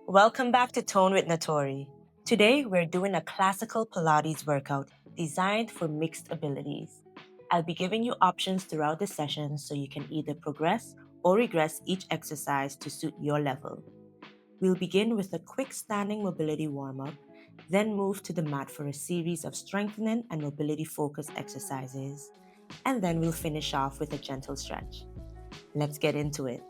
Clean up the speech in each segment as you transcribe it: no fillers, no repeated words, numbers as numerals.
Welcome back to Tone with Natori. Today we're doing a classical Pilates workout designed for mixed abilities. I'll be giving you options throughout the session so you can either progress or regress each exercise to suit your level. We'll begin with a quick standing mobility warm up, then move to the mat for a series of strengthening and mobility focused exercises, and then we'll finish off with a gentle stretch. Let's get into it.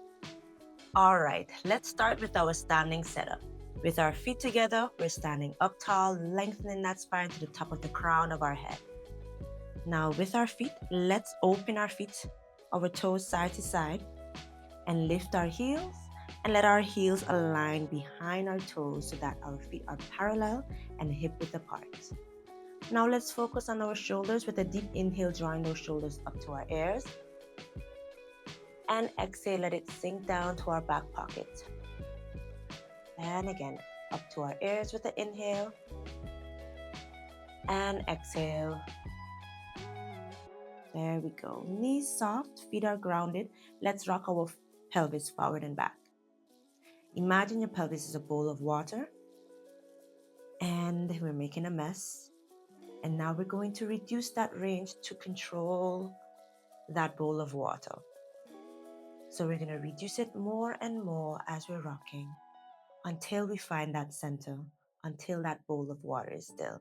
All right, let's start with our standing setup. With our feet together, we're standing up tall, lengthening that spine to the top of the crown of our head. Now with our feet, let's open our toes side to side, and lift our heels and let our heels align behind our toes so that our feet are parallel and hip width apart. Now let's focus on our shoulders with a deep inhale, drawing those shoulders up to our ears. And exhale, let it sink down to our back pocket. And again, up to our ears with the inhale. And exhale. There we go. Knees soft, feet are grounded. Let's rock our pelvis forward and back. Imagine your pelvis is a bowl of water. And we're making a mess. And now we're going to reduce that range to control that bowl of water. So we're going to reduce it more and more as we're rocking until we find that center, until that bowl of water is still.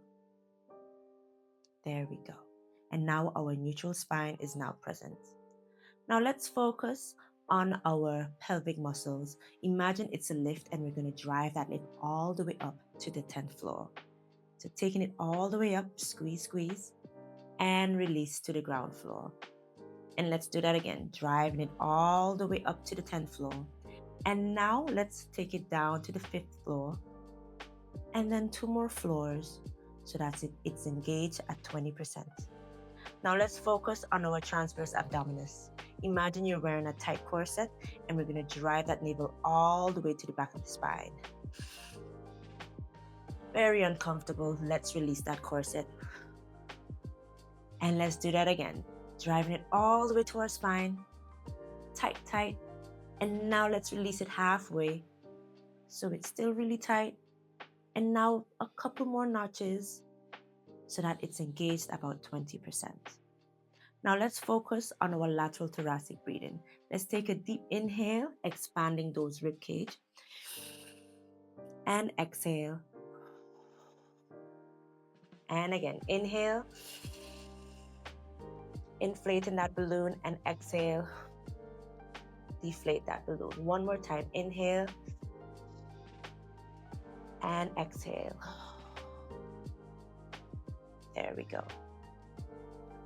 There we go. And now our neutral spine is now present. Now let's focus on our pelvic muscles. Imagine it's a lift and we're going to drive that lift all the way up to the 10th floor. So taking it all the way up, squeeze, squeeze, and release to the ground floor. And let's do that again, driving it all the way up to the 10th floor. And now let's take it down to the 5th floor. And then 2 more floors so that it's engaged at 20%. Now let's focus on our transverse abdominis. Imagine you're wearing a tight corset and we're going to drive that navel all the way to the back of the spine. Very uncomfortable. Let's release that corset. And let's do that again. Driving it all the way to our spine. Tight, tight. And now let's release it halfway. So it's still really tight. And now a couple more notches so that it's engaged about 20%. Now let's focus on our lateral thoracic breathing. Let's take a deep inhale, expanding those rib cage. And exhale. And again, inhale. Inflating that balloon and exhale. Deflate that balloon. One more time. Inhale. And exhale. There we go.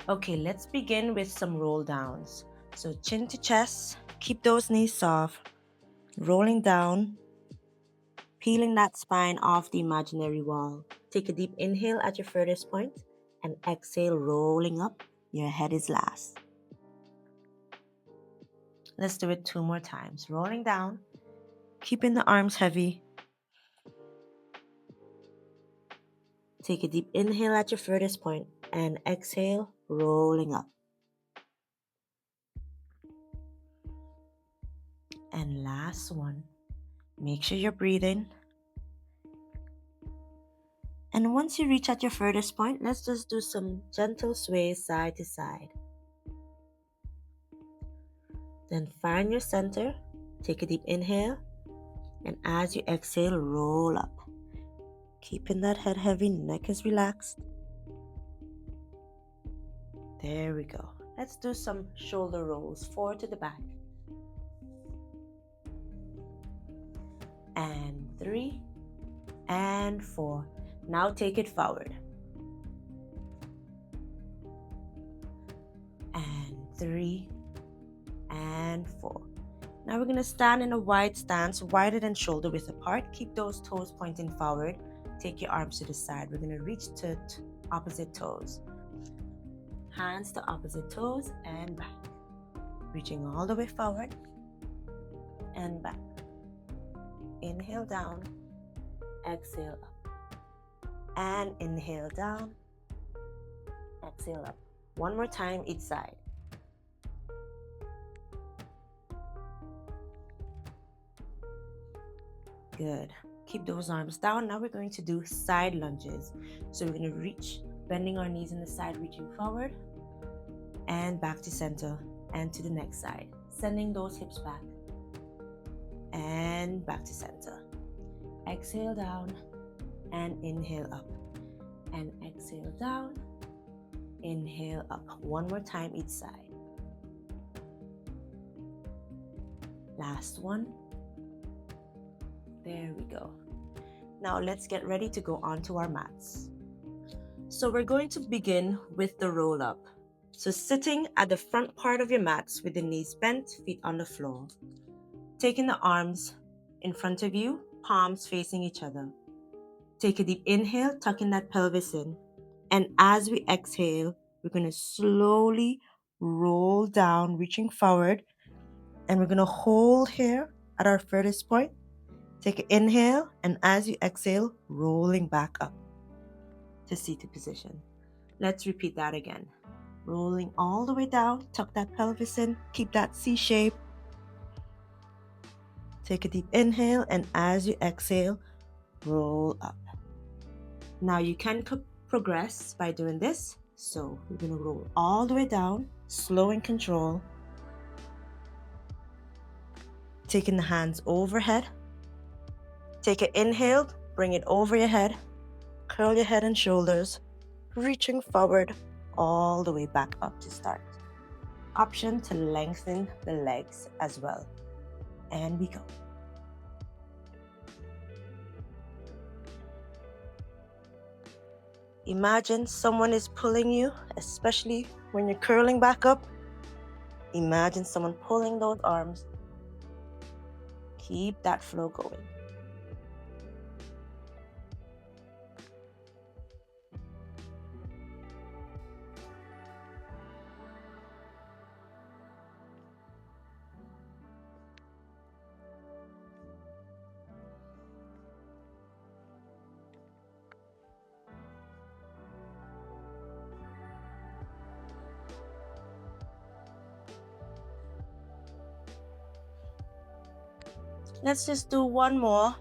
Okay, let's begin with some roll downs. So chin to chest. Keep those knees soft. Rolling down. Peeling that spine off the imaginary wall. Take a deep inhale at your furthest point and exhale, rolling up. Your head is last. Let's do it 2 more times. Rolling down, keeping the arms heavy. Take a deep inhale at your furthest point and exhale, rolling up. And last one. Make sure you're breathing. And once you reach at your furthest point, let's just do some gentle sways side to side. Then find your center. Take a deep inhale. And as you exhale, roll up. Keeping that head heavy, neck is relaxed. There we go. Let's do some shoulder rolls, 4 to the back. And 3, and 4. Now take it forward. And 3, and 4. Now we're going to stand in a wide stance, wider than shoulder width apart. Keep those toes pointing forward. Take your arms to the side. We're going to reach to opposite toes. Hands to opposite toes and back. Reaching all the way forward and back. Inhale down, exhale up. And inhale down, exhale up. One more time each side. Good. Keep those arms down. Now we're going to do side lunges. So we're going to reach, bending our knees in the side, reaching forward and back to center and to the next side. Sending those hips back and back to center. Exhale down and inhale up. And exhale down, inhale up. One more time each side. Last one. There we go. Now let's get ready to go onto our mats. So we're going to begin with the roll up. So sitting at the front part of your mats with the knees bent, feet on the floor. Taking the arms in front of you, palms facing each other. Take a deep inhale, tucking that pelvis in. And as we exhale, we're going to slowly roll down, reaching forward. And we're going to hold here at our furthest point. Take an inhale, and as you exhale, rolling back up to seated position. Let's repeat that again. Rolling all the way down, tuck that pelvis in, keep that C shape. Take a deep inhale, and as you exhale, roll up. Now you can progress by doing this. So we're going to roll all the way down, slow and control. Taking the hands overhead. Take an inhale, bring it over your head, curl your head and shoulders, reaching forward all the way back up to start. Option to lengthen the legs as well. And we go. Imagine someone is pulling you, especially when you're curling back up. Imagine someone pulling those arms. Keep that flow going. Let's just do one more.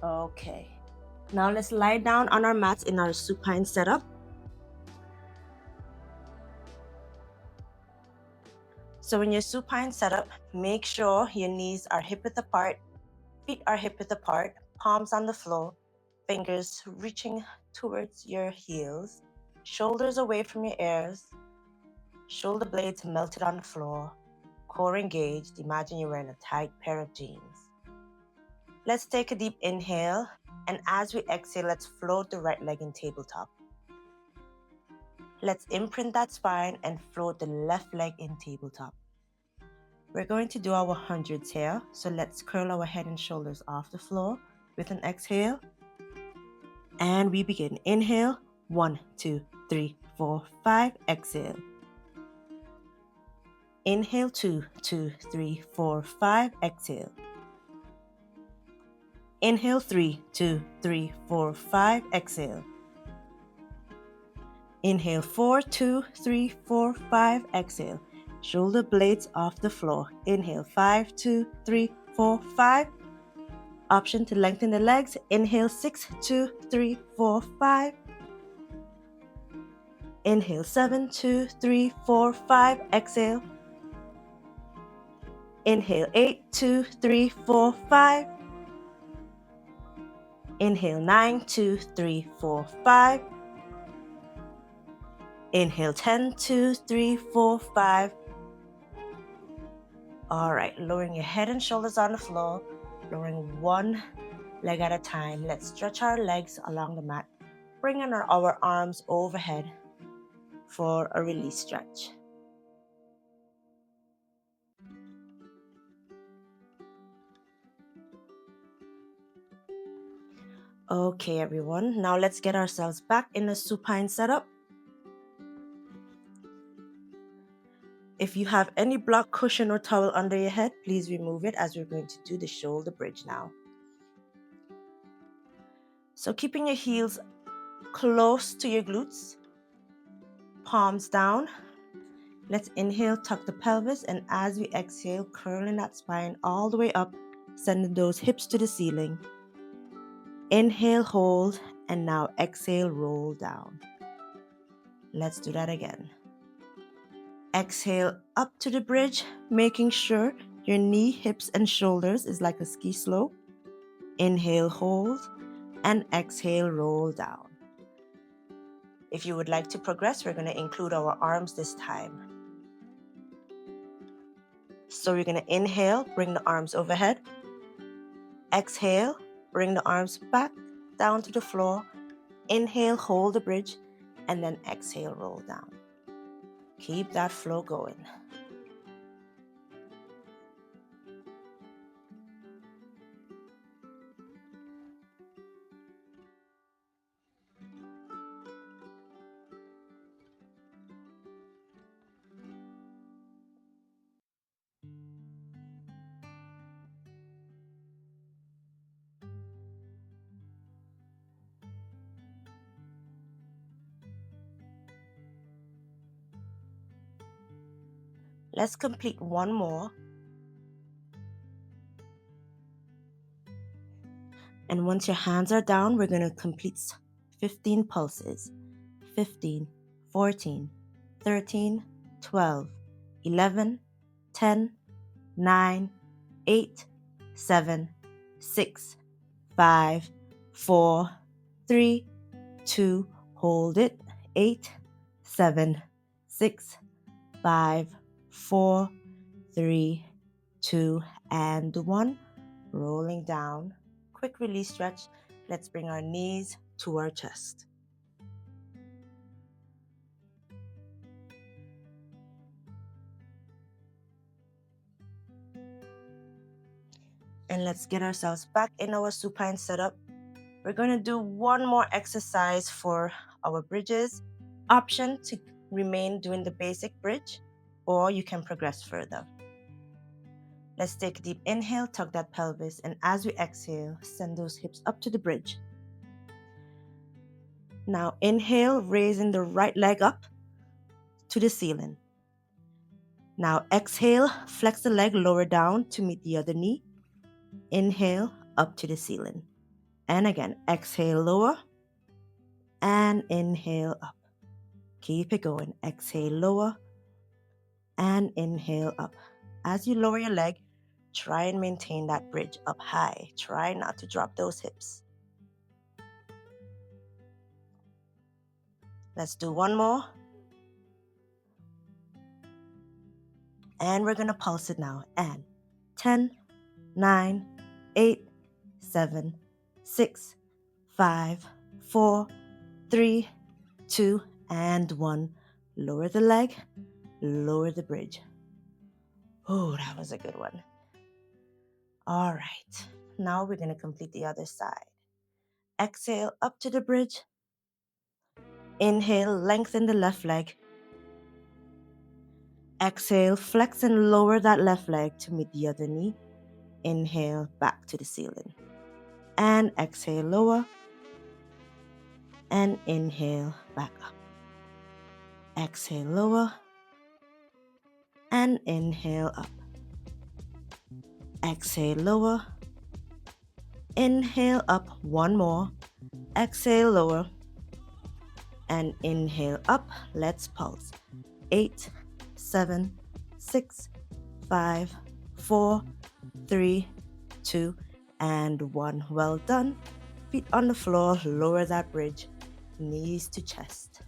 Okay. Now let's lie down on our mats in our supine setup. So in your supine setup, make sure your knees are hip width apart, feet are hip width apart, palms on the floor, fingers reaching towards your heels, shoulders away from your ears, shoulder blades melted on the floor, core engaged. Imagine you're wearing a tight pair of jeans. Let's take a deep inhale, and as we exhale, let's float the right leg in tabletop. Let's imprint that spine and float the left leg in tabletop. We're going to do our hundreds here, so let's curl our head and shoulders off the floor with an exhale. And we begin. Inhale, 1, 2, 3, 4, 5. Exhale. Inhale, 2, 2, 3, 4, 5. Exhale. Inhale, 3, 2, 3, 4, 5. Exhale. Inhale, 4, 2, 3, 4, 5. Exhale. Shoulder blades off the floor. Inhale, 5, 2, 3, 4, 5. Option to lengthen the legs. Inhale, 6, 2, 3, 4, 5. Inhale, 7, 2, 3, 4, 5. Exhale. Inhale, 8, 2, 3, 4, 5. Inhale, 9, 2, 3, 4, 5. Inhale, 10, 2, 3, 4, 5. All right, lowering your head and shoulders on the floor, lowering one leg at a time. Let's stretch our legs along the mat, bringing our arms overhead for a release stretch. Okay, everyone, now let's get ourselves back in the supine setup. If you have any block, cushion, or towel under your head, please remove it as we're going to do the shoulder bridge now. So keeping your heels close to your glutes, palms down. Let's inhale, tuck the pelvis, and as we exhale, curling that spine all the way up, sending those hips to the ceiling. Inhale, hold, and now exhale, roll down. Let's do that again. Exhale up to the bridge, making sure your knee, hips, and shoulders is like a ski slope. Inhale, hold, and exhale, roll down. If you would like to progress, we're going to include our arms this time. So we're going to inhale, bring the arms overhead. Exhale, bring the arms back down to the floor. Inhale, hold the bridge, and then exhale, roll down. Keep that flow going. Let's complete one more. And once your hands are down, we're going to complete 15 pulses. 15, 14, 13, 12, 11, 10, 9, 8, 7, 6, 5, 4, 3, 2, hold it. 8, 7, 6, 5, 4, 3, 2, and 1. Rolling down. Quick release stretch. Let's bring our knees to our chest. And let's get ourselves back in our supine setup. We're going to do one more exercise for our bridges. Option to remain doing the basic bridge, or you can progress further. Let's take a deep inhale, tuck that pelvis, and as we exhale, send those hips up to the bridge. Now inhale, raising the right leg up to the ceiling. Now exhale, flex the leg lower down to meet the other knee. Inhale, up to the ceiling. And again, exhale, lower, and inhale, up. Keep it going. Exhale, lower, and inhale, up. As you lower your leg, try and maintain that bridge up high. Try not to drop those hips. Let's do one more. And we're going to pulse it now. And 10, 9, 8, 7, 6, 5, 4, 3, 2, and 1. Lower the leg, lower the bridge. Oh, that was a good one. All right. Now we're going to complete the other side. Exhale up to the bridge. Inhale, lengthen the left leg. Exhale, flex and lower that left leg to meet the other knee. Inhale, back to the ceiling. And exhale, lower. And inhale, back up. Exhale, lower. And inhale, up. Exhale, lower. Inhale, up. One more. Exhale, lower. And inhale, up. Let's pulse. 8, 7, 6, 5, 4, 3, 2, and 1. Well done. Feet on the floor, lower that bridge, knees to chest.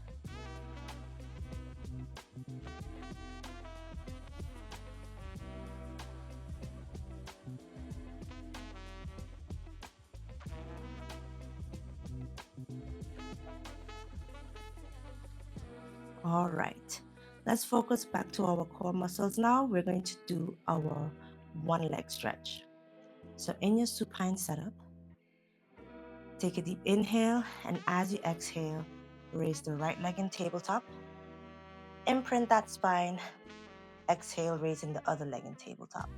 All right, let's focus back to our core muscles now. We're going to do our one leg stretch. So in your supine setup, take a deep inhale, and as you exhale, raise the right leg in tabletop. Imprint that spine. Exhale, raising the other leg in tabletop.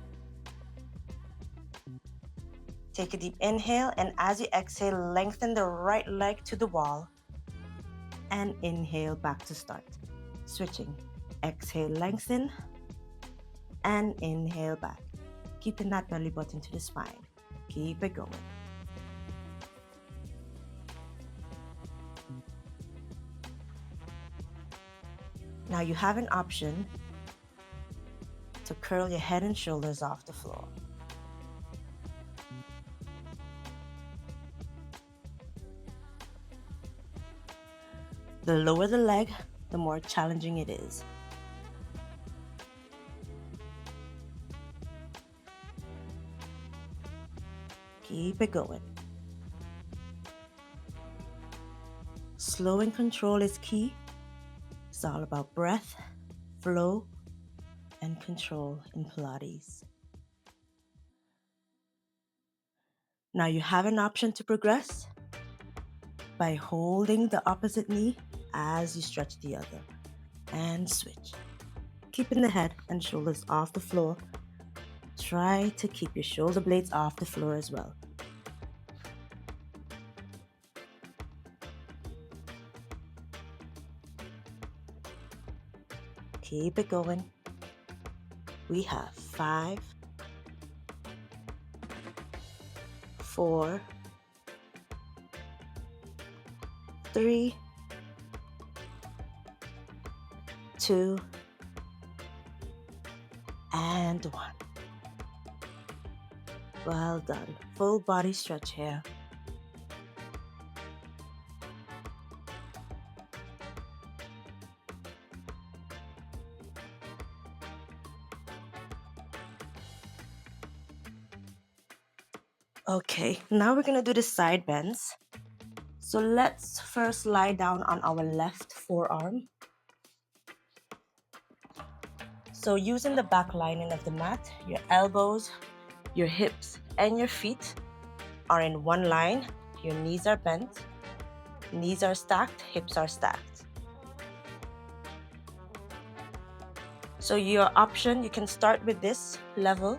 Take a deep inhale, and as you exhale, lengthen the right leg to the wall and inhale back to start. Switching. Exhale, lengthen, and inhale back. Keeping that belly button to the spine. Keep it going. Now you have an option to curl your head and shoulders off the floor. The lower the leg, the more challenging it is. Keep it going. Slow and control is key. It's all about breath, flow, and control in Pilates. Now you have an option to progress by holding the opposite knee as you stretch the other. And switch. Keeping the head and shoulders off the floor. Try to keep your shoulder blades off the floor as well. Keep it going. We have 5, 4, 3, 2, and 1. Well done. Full body stretch here. Okay, now we're gonna do the side bends. So let's first lie down on our left forearm. So using the back lining of the mat, your elbows, your hips, and your feet are in one line. Your knees are bent, knees are stacked, hips are stacked. So your option, you can start with this level.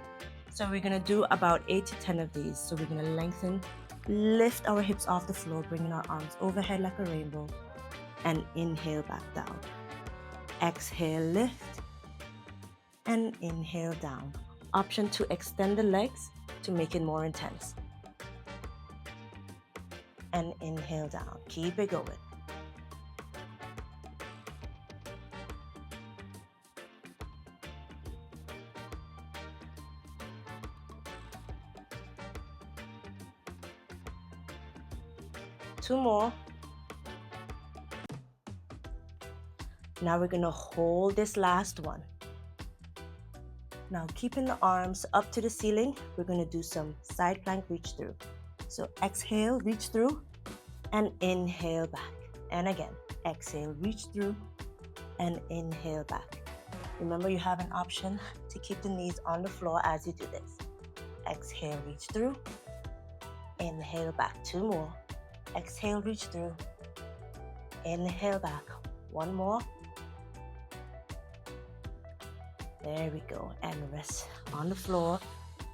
So we're gonna do about 8 to 10 of these. So we're gonna lengthen, lift our hips off the floor, bringing our arms overhead like a rainbow, and inhale back down. Exhale, lift, and inhale down. Option to extend the legs to make it more intense. And inhale down. Keep it going. Two more. Now we're gonna hold this last one. Now keeping the arms up to the ceiling, we're gonna do some side plank reach through. So exhale, reach through, and inhale back. And again, exhale, reach through, and inhale back. Remember, you have an option to keep the knees on the floor as you do this. Exhale, reach through, inhale back. Two more. Exhale, reach through, inhale back. One more. There we go. And rest on the floor.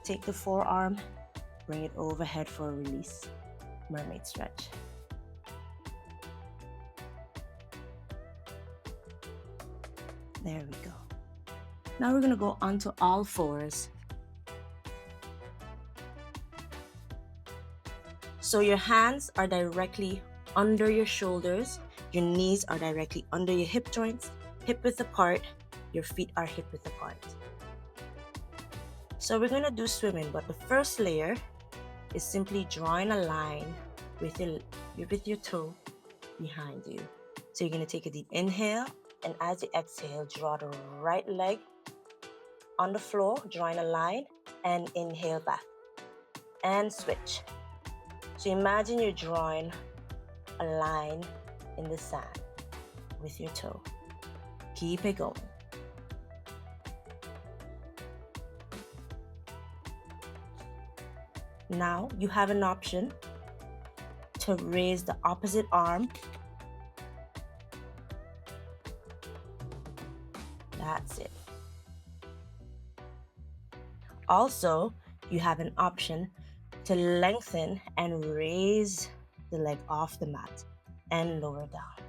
Take the forearm, bring it overhead for a release. Mermaid stretch. There we go. Now we're gonna go onto all fours. So your hands are directly under your shoulders. Your knees are directly under your hip joints, hip width apart. Your feet are hip width apart. So we're gonna do swimming, but the first layer is simply drawing a line with your toe behind you. So you're gonna take a deep inhale, and as you exhale, draw the right leg on the floor, drawing a line, and inhale back. And switch. So imagine you're drawing a line in the sand with your toe. Keep it going. Now you have an option to raise the opposite arm. That's it. Also, you have an option to lengthen and raise the leg off the mat and lower down.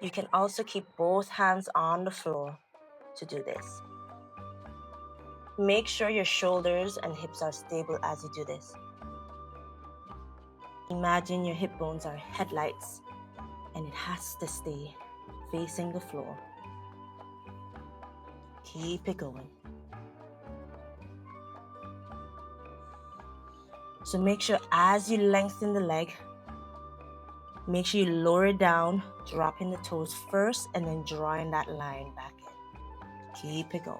You can also keep both hands on the floor to do this. Make sure your shoulders and hips are stable as you do this. Imagine your hip bones are headlights and it has to stay facing the floor. Keep it going. So make sure as you lengthen the leg, make sure you lower it down, dropping the toes first and then drawing that line back in. Keep it going.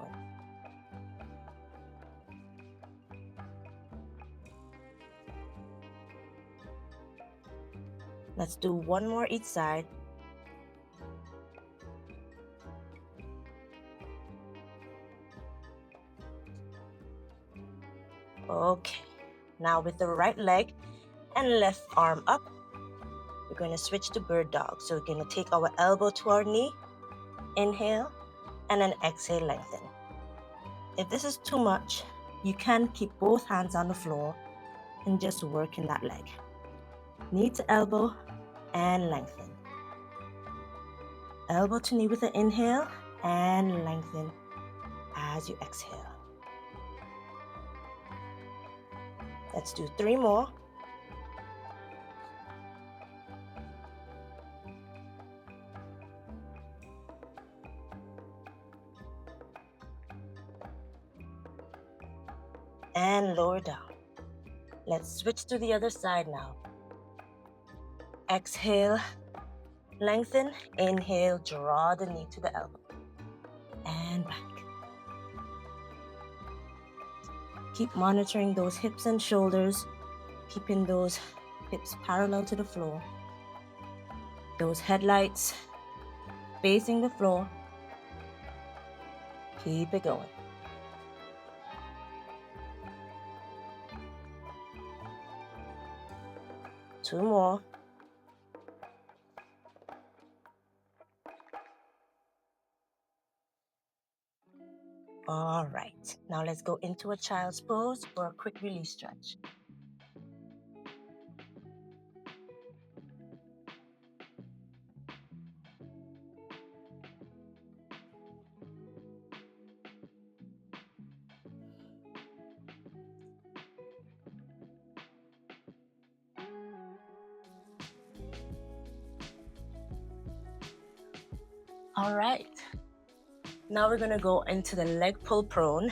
Let's do one more each side. Okay, now with the right leg and left arm up, we're going to switch to bird dog. So we're going to take our elbow to our knee, inhale, and then exhale, lengthen. If this is too much, you can keep both hands on the floor and just work in that leg. Knee to elbow and lengthen. Elbow to knee with an inhale and lengthen as you exhale. Let's do 3 more. And lower down. Let's switch to the other side now. Exhale, lengthen, inhale, draw the knee to the elbow. And back. Keep monitoring those hips and shoulders, keeping those hips parallel to the floor. Those headlights facing the floor. Keep it going. Two more. All right, now let's go into a child's pose for a quick release stretch. All right, now we're gonna go into the leg pull prone,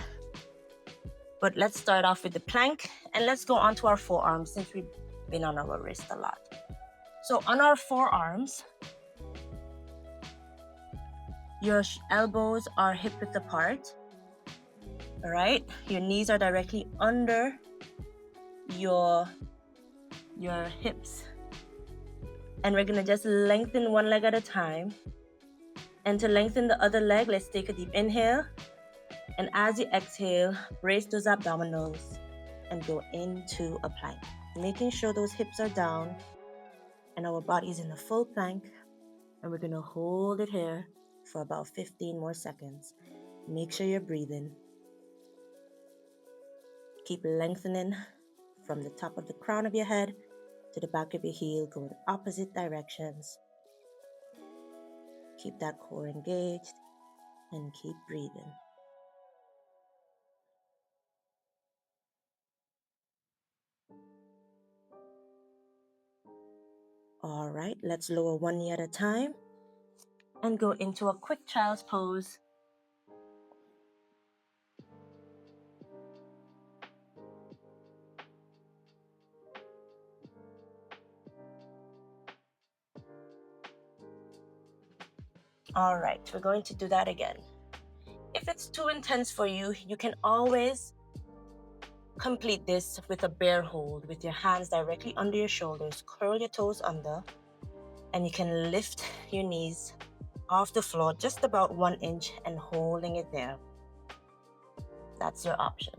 but let's start off with the plank and let's go onto our forearms since we've been on our wrist a lot. So on our forearms, your elbows are hip width apart, all right? Your knees are directly under your hips. And we're gonna just lengthen one leg at a time. And to lengthen the other leg, let's take a deep inhale. And as you exhale, brace those abdominals and go into a plank. Making sure those hips are down and our body is in a full plank. And we're gonna hold it here for about 15 more seconds. Make sure you're breathing. Keep lengthening from the top of the crown of your head to the back of your heel, going opposite directions. Keep that core engaged and keep breathing. All right, let's lower one knee at a time and go into a quick child's pose. All right, we're going to do that again. If it's too intense for you, you can always complete this with a bear hold with your hands directly under your shoulders. Curl your toes under, and you can lift your knees off the floor just about 1 inch and holding it there. That's your option.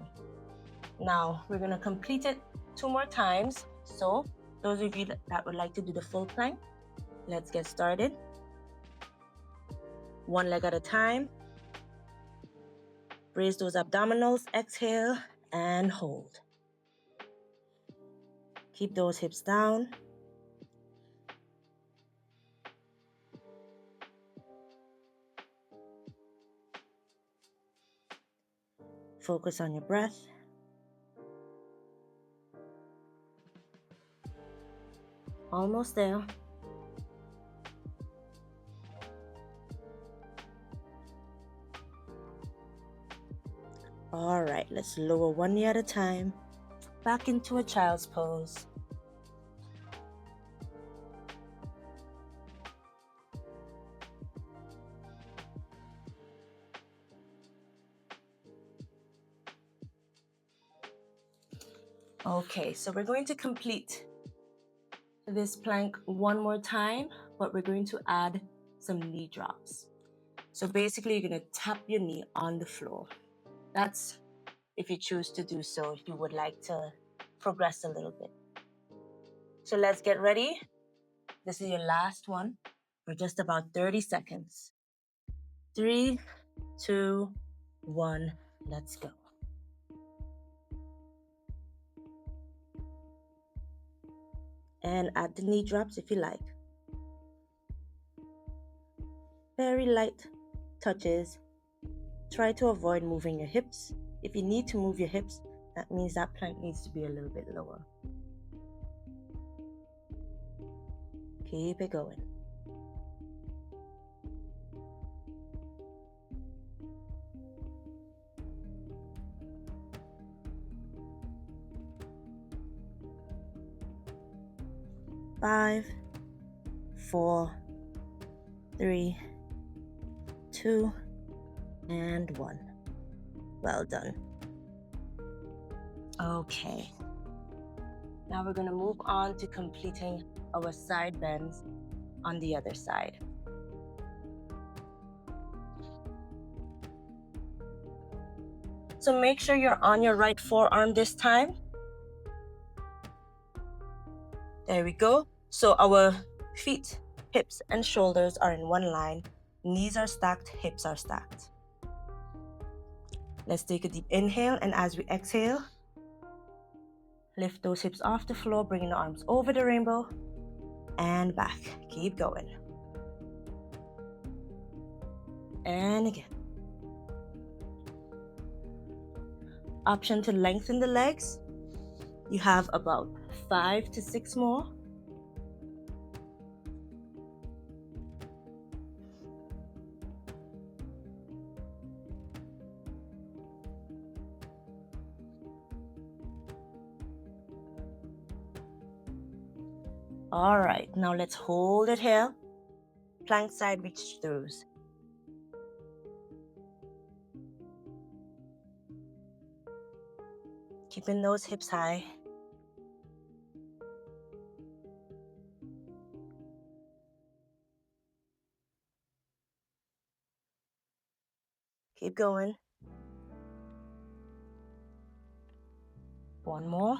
Now we're going to complete it 2 more times. So those of you that would like to do the full plank, let's get started. One leg at a time. Raise those abdominals, exhale and hold. Keep those hips down. Focus on your breath. Almost there. All right, let's lower one knee at a time. Back into a child's pose. Okay, so we're going to complete this plank one more time, but we're going to add some knee drops. So basically, you're going to tap your knee on the floor. That's if you choose to do so, if you would like to progress a little bit. So let's get ready. This is your last one for just about 30 seconds. 3, 2, 1, let's go. And add the knee drops if you like. Very light touches. Try to avoid moving your hips. If you need to move your hips, that means that plank needs to be a little bit lower. Keep it going. Five, 4, 3, 2, and 1. Well done. Okay. Now we're going to move on to completing our side bends on the other side. So make sure you're on your right forearm this time. There we go. So our feet, hips, and shoulders are in one line. Knees are stacked, hips are stacked. Let's take a deep inhale, and as we exhale, lift those hips off the floor, bringing the arms over the rainbow and back. Keep going. And again. Option to lengthen the legs. You have about 5 to 6 more. All right, now let's hold it here. Plank side reach throughs. Keeping those hips high. Keep going. One more.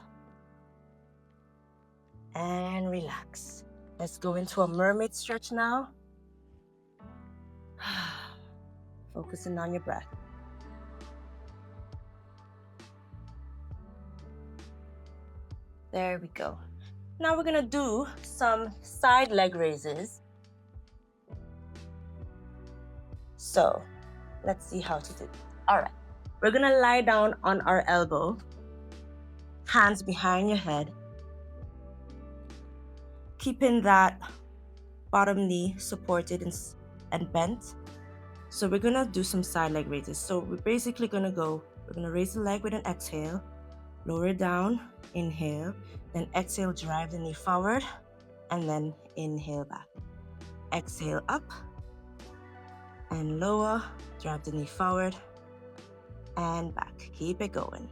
And relax. Let's go into a mermaid stretch now. Focusing on your breath. There we go. Now we're gonna do some side leg raises. So let's see how to do it. All right, we're gonna lie down on our elbow, hands behind your head, keeping that bottom knee supported and bent. So we're gonna do some side leg raises. So we're basically we're gonna raise the leg with an exhale, lower it down, inhale, then exhale, drive the knee forward, and then inhale back. Exhale up and lower, drive the knee forward and back. Keep it going.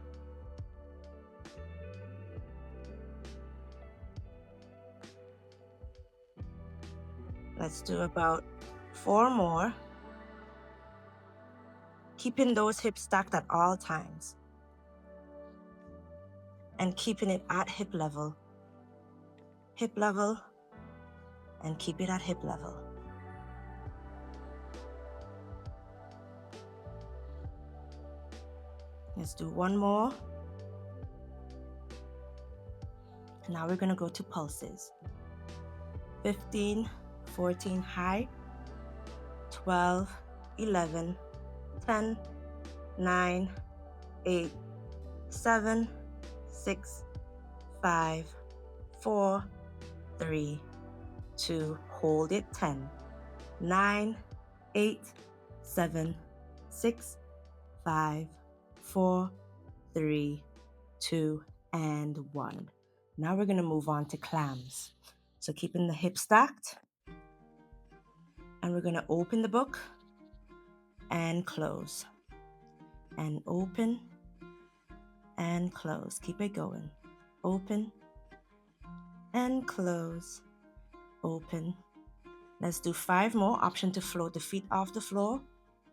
Let's do about 4 more. Keeping those hips stacked at all times. And keeping it at hip level, and keep it at hip level. Let's do one more. Now we're going to go to pulses. 15, 14 high, 12, 11, 10, 9, 8, 7, 6, 5, 4, 3, 2, hold it, 10, 9, 8, 7, 6, 5, 4, 3, 2, and 1. Now we're going to move on to clams. So keeping the hips stacked, and we're going to open the book and close, and open and close. Keep it going. Open and close, open. Let's do 5 more. Option to float the feet off the floor.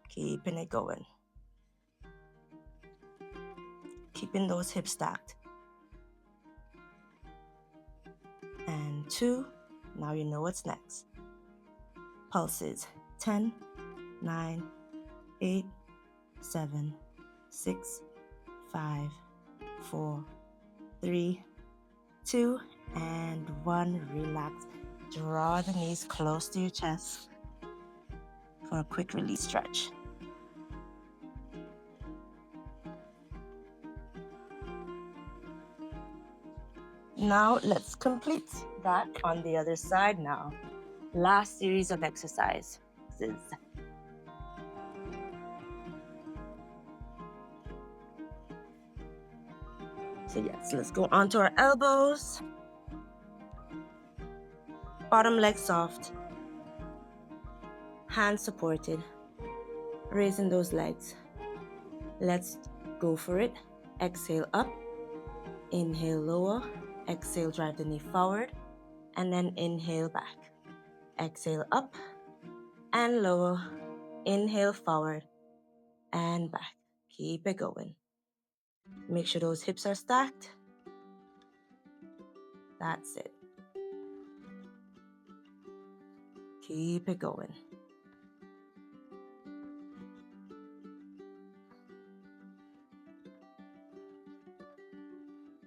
Keeping it going. Keeping those hips stacked. And 2. Now you know what's next. Pulses. 10, 9, 8, 7, 6, 5, 4, 3, 2, and 1. Relax. Draw the knees close to your chest for a quick release stretch. Now let's complete that on the other side now. Last series of exercises. So yes, let's go onto our elbows. Bottom leg soft. Hands supported. Raising those legs. Let's go for it. Exhale up. Inhale lower. Exhale, drive the knee forward. And then inhale back. Exhale up and lower. Inhale forward and back. Keep it going. Make sure those hips are stacked. That's it. Keep it going.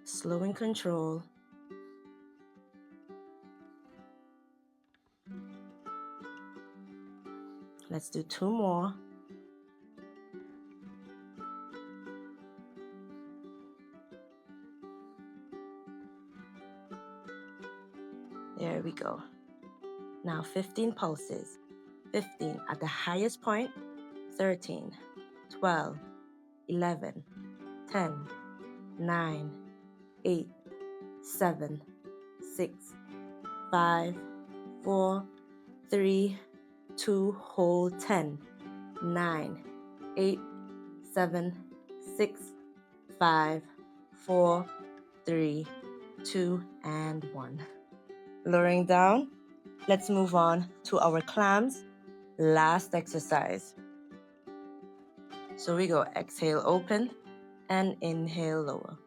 Slow and control. Let's do 2 more. There we go. Now 15 pulses. 15 at the highest point. 13, 12, 11, 10, 9, 8, 7, 6, 5, 4, 3, 2, hold 10, 9, 8, 7, 6, 5, 4, 3, 2, and 1. Lowering down, let's move on to our clams. Last exercise. So we go exhale, open, and inhale, lower.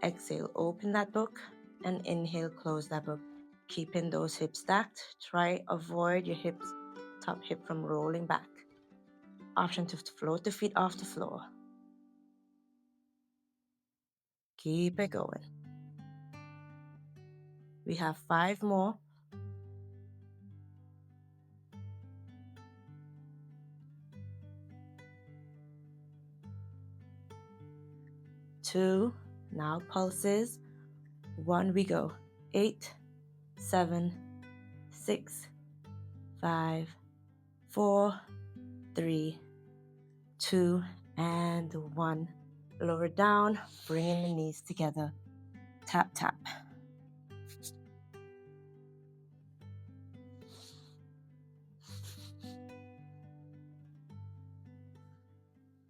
Exhale, open that book, and inhale, close that book. Keeping those hips stacked. Try avoid your hips, top hip from rolling back. Option to float the feet off the floor. Keep it going. We have 5 more. 2, now pulses. 1, we go. 8, 7, 6, 5, 4, 3, 2, and 1. Lower down, bringing the knees together. Tap, tap.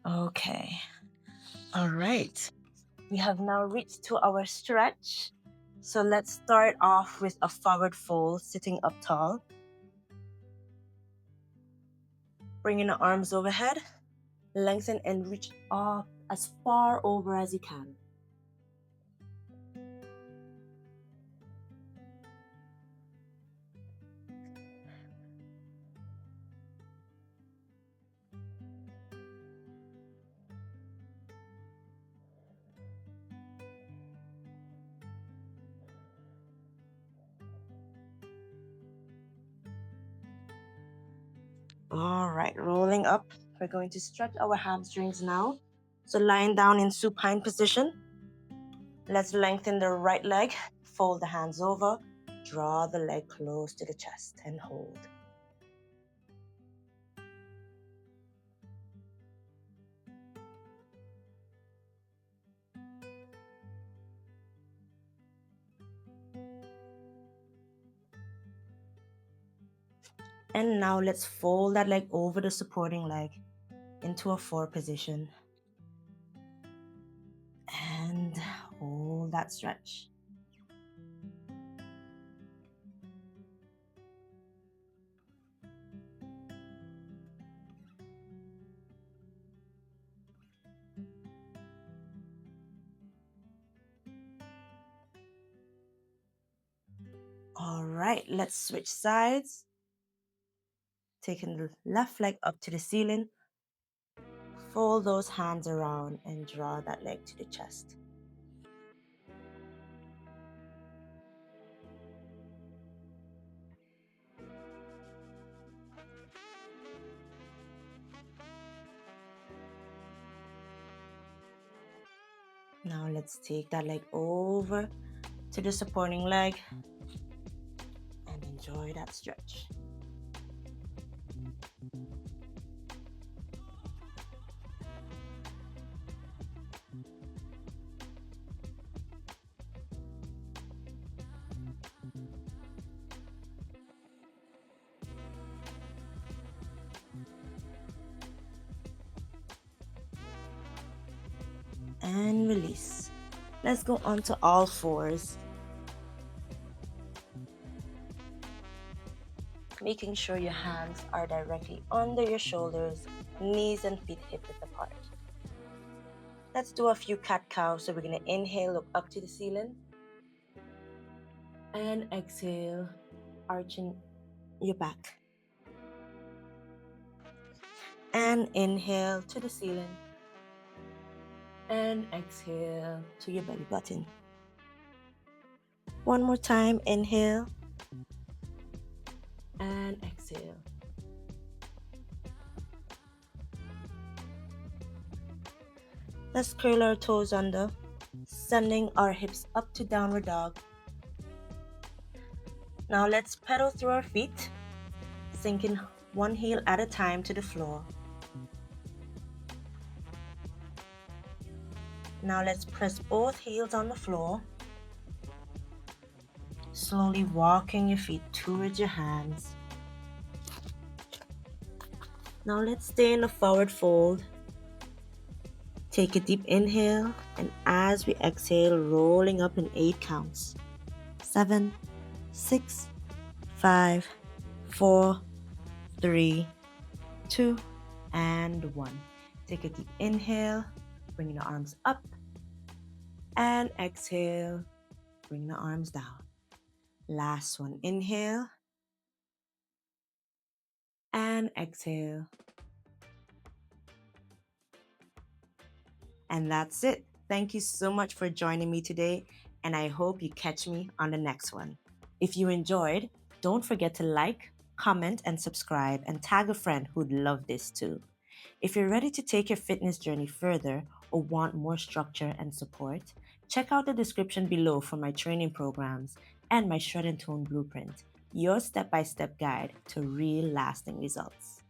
Okay. All right. We have now reached to our stretch. So let's start off with a forward fold, sitting up tall. Bringing the arms overhead. Lengthen and reach up as far over as you can. All right, rolling up. We're going to stretch our hamstrings now. So lying down in supine position. Let's lengthen the right leg. Fold the hands over. Draw the leg close to the chest and hold. And now let's fold that leg over the supporting leg into a 4 position. And hold that stretch. All right, let's switch sides. Taking the left leg up to the ceiling. Fold those hands around and draw that leg to the chest. Now let's take that leg over to the supporting leg and enjoy that stretch. And release. Let's go on to all fours. Making sure your hands are directly under your shoulders, knees and feet hip width apart. Let's do a few cat-cows. So we're going to inhale, look up to the ceiling. And exhale, arching your back. And inhale to the ceiling. And exhale to your belly button. One more time, inhale. And exhale. Let's curl our toes under, sending our hips up to downward dog. Now let's pedal through our feet, sinking one heel at a time to the floor. Now let's press both heels on the floor, slowly walking your feet towards your hands. Now let's stay in a forward fold. Take a deep inhale, and as we exhale, rolling up in 8 counts. 7, 6, 5, 4, 3, 2, and 1. Take a deep inhale, bringing the arms up, and exhale, bring the arms down. Last one, inhale, and exhale. And that's it. Thank you so much for joining me today, and I hope you catch me on the next one. If you enjoyed, don't forget to like, comment, and subscribe, and tag a friend who'd love this too. If you're ready to take your fitness journey further or want more structure and support, check out the description below for my training programs and my Shred and Tone Blueprint, your step-by-step guide to real lasting results.